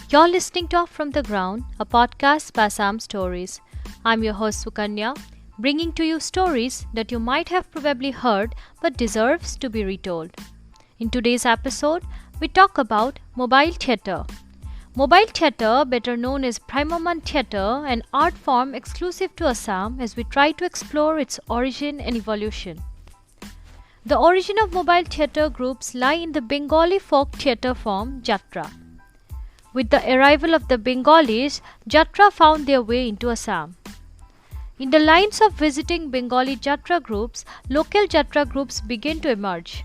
You're listening to Off From The Ground, a podcast by Assam.Stories. I'm your host Sukanya, bringing to you stories that you might have probably heard but deserves to be retold. In today's episode, we talk about mobile theatre. Mobile theatre, better known as Bhramyaman Theatre, an art form exclusive to Assam as we try to explore its origin and evolution. The origin of mobile theatre groups lie in the Bengali folk theatre form Jatra. With the arrival of the Bengalis, Jatra found their way into Assam. In the lines of visiting Bengali Jatra groups, local Jatra groups began to emerge.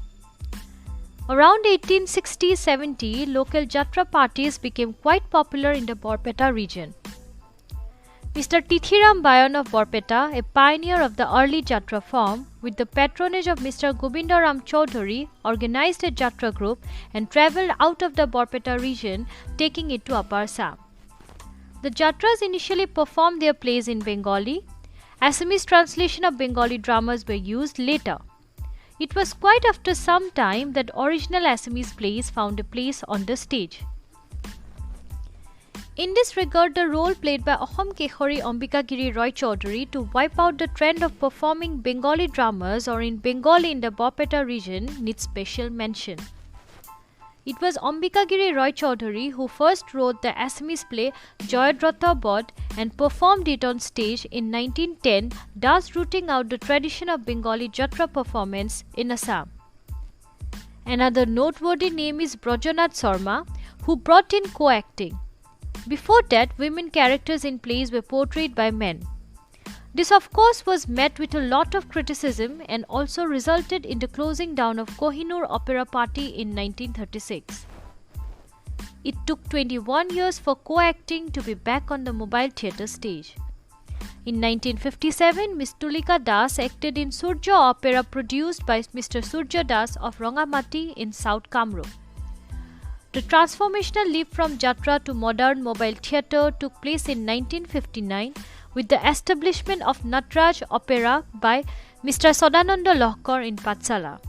Around 1860-70, local Jatra parties became quite popular in the Borpeta region. Mr. Tithiram Bayan of Borpeta, a pioneer of the early Jatra form, with the patronage of Mr. Govindaram Chaudhary, organized a Jatra group and travelled out of the Borpeta region, taking it to Upper Assam. The Jatras initially performed their plays in Bengali. Assamese translation of Bengali dramas were used later. It was quite after some time that original Assamese plays found a place on the stage. In this regard, the role played by Ahom Kekhari Ambikagiri Roy Chaudhary to wipe out the trend of performing Bengali dramas or in Bengali in the Borpeta region needs special mention. It was Ambikagiri Roy Chaudhary who first wrote the Assamese play Joyadratha Bod and performed it on stage in 1910, thus rooting out the tradition of Bengali Jatra performance in Assam. Another noteworthy name is Brajanath Sarma, who brought in co-acting. Before that, women characters in plays were portrayed by men. This of course was met with a lot of criticism and also resulted in the closing down of Kohinoor Opera Party in 1936. It took 21 years for co-acting to be back on the mobile theatre stage. In 1957, Miss Tulika Das acted in Surja opera produced by Mr. Surja Das of Rangamati in South Kamrup. The transformational leap from Jatra to modern mobile theatre took place in 1959 with the establishment of Natraj Opera by Mr. Sadananda Lohkar in Patsala.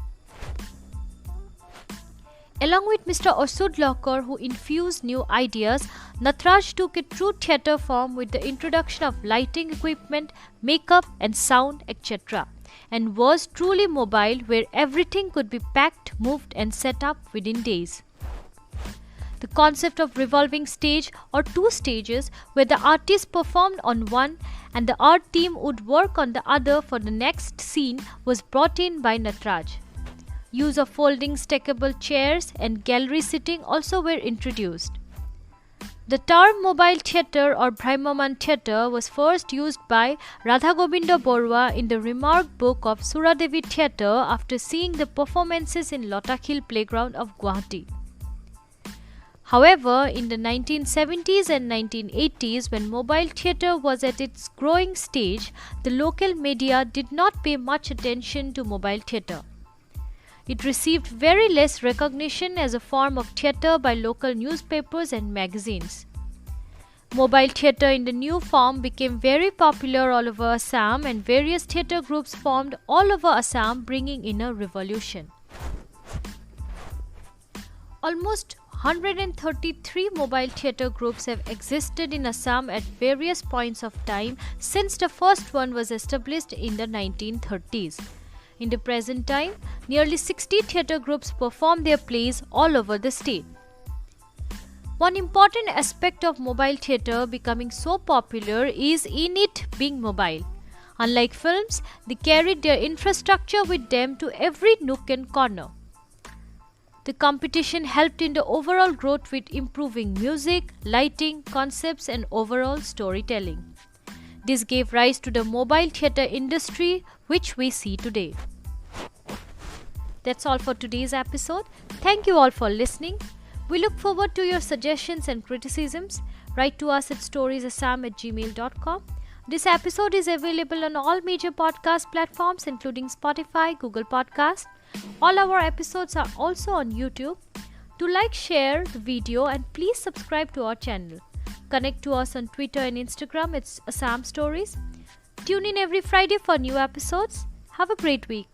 Along with Mr. Asud Lohkar, who infused new ideas, Natraj took a true theatre form with the introduction of lighting equipment, makeup and sound, etc., and was truly mobile where everything could be packed, moved and set up within days. The concept of revolving stage or two stages where the artist performed on one and the art team would work on the other for the next scene was brought in by Natraj. Use of folding stackable chairs and gallery sitting also were introduced. The term mobile theatre or Bhramyaman Theatre was first used by Radha Govinda Borua in the remarked book of Suradevi Theatre after seeing the performances in Lotakhil Playground of Guwahati. However, in the 1970s and 1980s, when mobile theatre was at its growing stage, the local media did not pay much attention to mobile theatre. It received very less recognition as a form of theatre by local newspapers and magazines. Mobile theatre in the new form became very popular all over Assam and various theatre groups formed all over Assam, bringing in a revolution. Almost 133 mobile theatre groups have existed in Assam at various points of time since the first one was established in the 1930s. In the present time, nearly 60 theatre groups perform their plays all over the state. One important aspect of mobile theatre becoming so popular is in it being mobile. Unlike films, they carried their infrastructure with them to every nook and corner. The competition helped in the overall growth with improving music, lighting, concepts and overall storytelling. This gave rise to the mobile theatre industry which we see today. That's all for today's episode. Thank you all for listening. We look forward to your suggestions and criticisms. Write to us at storiesassam@gmail.com. This episode is available on all major podcast platforms including Spotify, Google Podcast. All our episodes are also on YouTube. To like, share the video and please subscribe to our channel. Connect to us on Twitter and Instagram. It's Assam Stories. Tune in every Friday for new episodes. Have a great week.